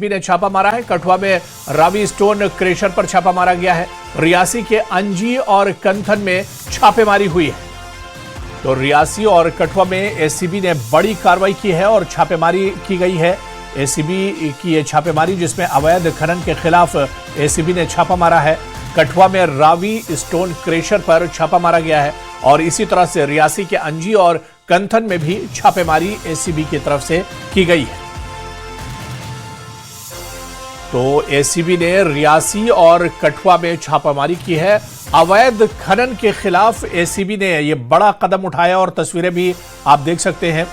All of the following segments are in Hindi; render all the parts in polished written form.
एसीबी ने छापा मारा है। कठुआ में रावी स्टोन क्रेशर पर छापा मारा गया है। रियासी के अंजी और कंथन में छापेमारी हुई है। तो रियासी और कठुआ में एसीबी ने बड़ी कार्रवाई की है और छापेमारी की गई है। एसीबी की यह छापेमारी जिसमें अवैध खनन के खिलाफ एसीबी ने छापा मारा है। कठुआ में रावी स्टोन क्रेशर पर छापा मारा गया है और इसी तरह से रियासी के अंजी और कंथन में भी छापेमारी एसीबी की तरफ से की गई है। तो एसीबी ने रियासी और कठुआ में छापामारी की है। अवैध खनन के खिलाफ एसीबी ने यह बड़ा कदम उठाया और तस्वीरें भी आप देख सकते हैं।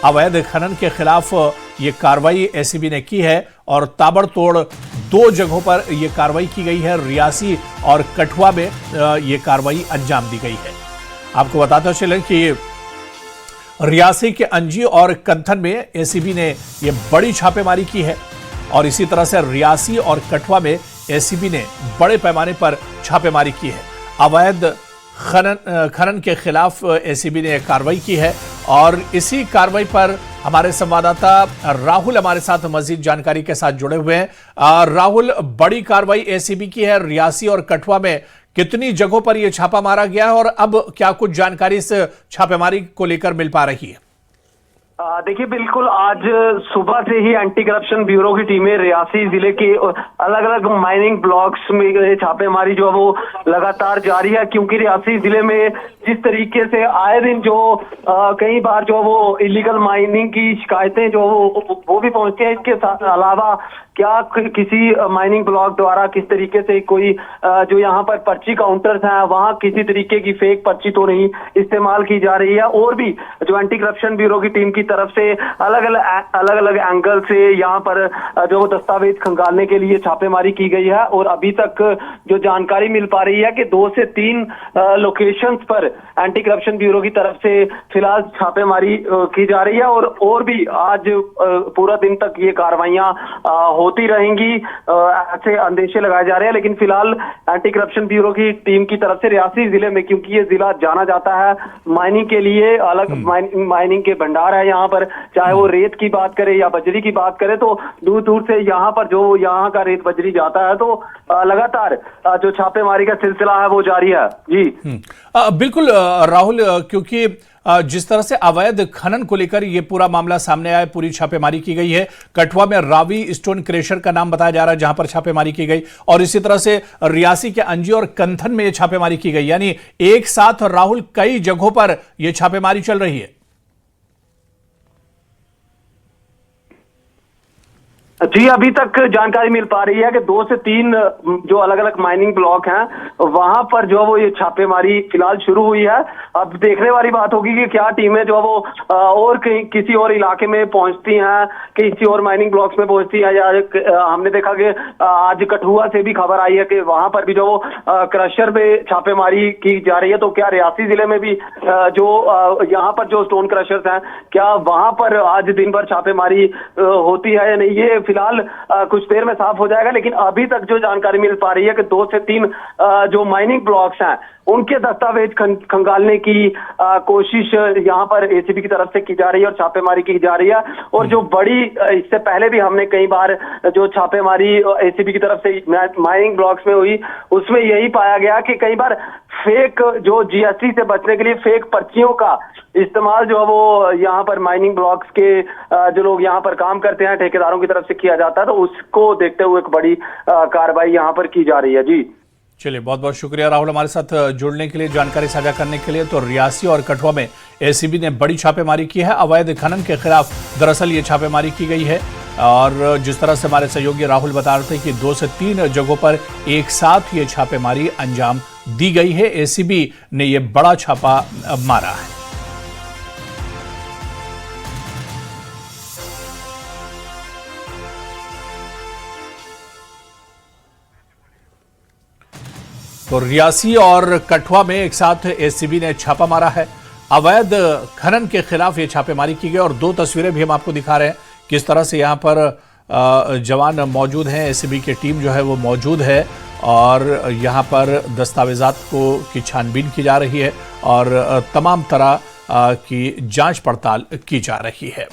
अवैध खनन के खिलाफ यह कार्रवाई एसीबी ने की है और ताबड़तोड़ 2 जगहों पर यह कार्रवाई की गई है। रियासी और कठुआ में यह कार्रवाई अंजाम दी गई है। आपको बताते चलें कि रियासी के अंजी और कंथन में एसीबी ने यह बड़ी छापेमारी की है और इसी तरह से रियासी और कठुआ में एसीबी ने बड़े पैमाने पर छापेमारी की है। अवैध खनन के खिलाफ एसीबी ने कार्रवाई की है और इसी कार्रवाई पर हमारे संवाददाता राहुल हमारे साथ मजीद जानकारी के साथ जुड़े हुए हैं। राहुल, बड़ी कार्रवाई एसीबी की है। रियासी और कठुआ में कितनी जगहों पर यह छापा मारा गया है और अब क्या कुछ जानकारी इस छापेमारी को लेकर मिल पा रही है? देखिए, बिल्कुल आज सुबह से ही एंटी करप्शन ब्यूरो की टीमें रियासी जिले के अलग अलग माइनिंग ब्लॉक्स में छापेमारी जो है वो लगातार जारी है, क्योंकि रियासी जिले में जिस तरीके से आए दिन जो कई बार जो वो इलीगल माइनिंग की शिकायतें जो वो भी पहुंचती हैं। इसके अलावा क्या किसी माइनिंग ब्लॉक द्वारा किस तरीके से कोई जो यहाँ पर पर्ची काउंटर्स हैं वहां किसी तरीके की फेक पर्ची तो नहीं इस्तेमाल की जा रही है, और भी जो एंटी करप्शन ब्यूरो की टीम की तरफ से अलग अलग एंगल से यहाँ पर जो दस्तावेज खंगालने के लिए छापेमारी की गई है। और अभी तक जो जानकारी मिल पा रही है कि 2 से 3 लोकेशंस पर एंटी करप्शन ब्यूरो की तरफ से फिलहाल छापेमारी की जा रही है और भी आज पूरा दिन तक ये कार्रवाइयां होती रहेंगी, ऐसे अंदेशे लगाए जा रहे हैं। लेकिन फिलहाल एंटी करप्शन ब्यूरो की टीम की तरफ से रियासी जिले में, क्योंकि ये जिला जाना जाता है माइनिंग के लिए, अलग माइनिंग के भंडार है यहाँ पर, चाहे वो रेत की बात करें या बजरी की बात करें, तो दूर दूर से यहाँ पर जो यहाँ का रेत बजरी जाता है। तो लगातार जो छापेमारी का सिलसिला है वो जारी है। जी बिल्कुल राहुल, क्योंकि जिस तरह से अवैध खनन को लेकर यह पूरा मामला सामने आया, पूरी छापेमारी की गई है। कठुआ में रावी स्टोन क्रेशर का नाम बताया जा रहा है जहां पर छापेमारी की गई, और इसी तरह से रियासी के अंजी और कंथन में यह छापेमारी की गई। यानी एक साथ राहुल कई जगहों पर यह छापेमारी चल रही है। जी, अभी तक जानकारी मिल पा रही है कि 2 से 3 जो अलग अलग माइनिंग ब्लॉक हैं वहां पर जो वो ये छापेमारी फिलहाल शुरू हुई है। अब देखने वाली बात होगी कि क्या टीमें जो वो और किसी और इलाके में पहुंचती हैं, किसी और माइनिंग ब्लॉक्स में पहुंचती हैं, या हमने देखा कि आज कठुआ से भी खबर आई है कि वहां पर भी जो वो क्रशर पे छापेमारी की जा रही है। तो क्या रियासी जिले में भी जो यहाँ पर जो स्टोन क्रशर्स हैं, क्या वहां पर आज दिन भर छापेमारी होती है या नहीं, ये फिलहाल कुछ देर में साफ हो जाएगा। लेकिन अभी तक जो जानकारी मिल पा रही है कि 2 से 3 जो माइनिंग ब्लॉक्स हैं उनके दस्तावेज खंगालने की कोशिश यहाँ पर एसीबी की तरफ से की जा रही है और छापेमारी की जा रही है। और जो बड़ी, इससे पहले भी हमने कई बार जो छापेमारी एसीबी की तरफ से माइनिंग ब्लॉक्स में हुई, उसमें यही पाया गया कि कई बार फेक जो जीएसटी से बचने के लिए फेक पर्चियों का इस्तेमाल जो है वो यहाँ पर माइनिंग ब्लॉक्स के जो लोग यहाँ पर काम करते हैं ठेकेदारों की तरफ से किया जाता है। तो उसको देखते हुए एक बड़ी कार्रवाई यहाँ पर की जा रही है। जी चलिए, बहुत बहुत शुक्रिया राहुल हमारे साथ जुड़ने के लिए, जानकारी साझा करने के लिए। तो रियासी और कठुआ में एसीबी ने बड़ी छापेमारी की है। अवैध खनन के खिलाफ दरअसल ये छापेमारी की गई है और जिस तरह से हमारे सहयोगी राहुल बता रहे थे कि 2 से 3 जगहों पर एक साथ ये छापेमारी अंजाम दी गई है। एसीबी ने यह बड़ा छापा मारा है। तो रियासी और कठुआ में एक साथ एसीबी ने छापा मारा है। अवैध खनन के खिलाफ ये छापेमारी की गई और 2 तस्वीरें भी हम आपको दिखा रहे हैं किस तरह से यहाँ पर जवान मौजूद हैं, एसीबी की टीम जो है वो मौजूद है और यहाँ पर दस्तावेजात की छानबीन की जा रही है और तमाम तरह की जांच पड़ताल की जा रही है।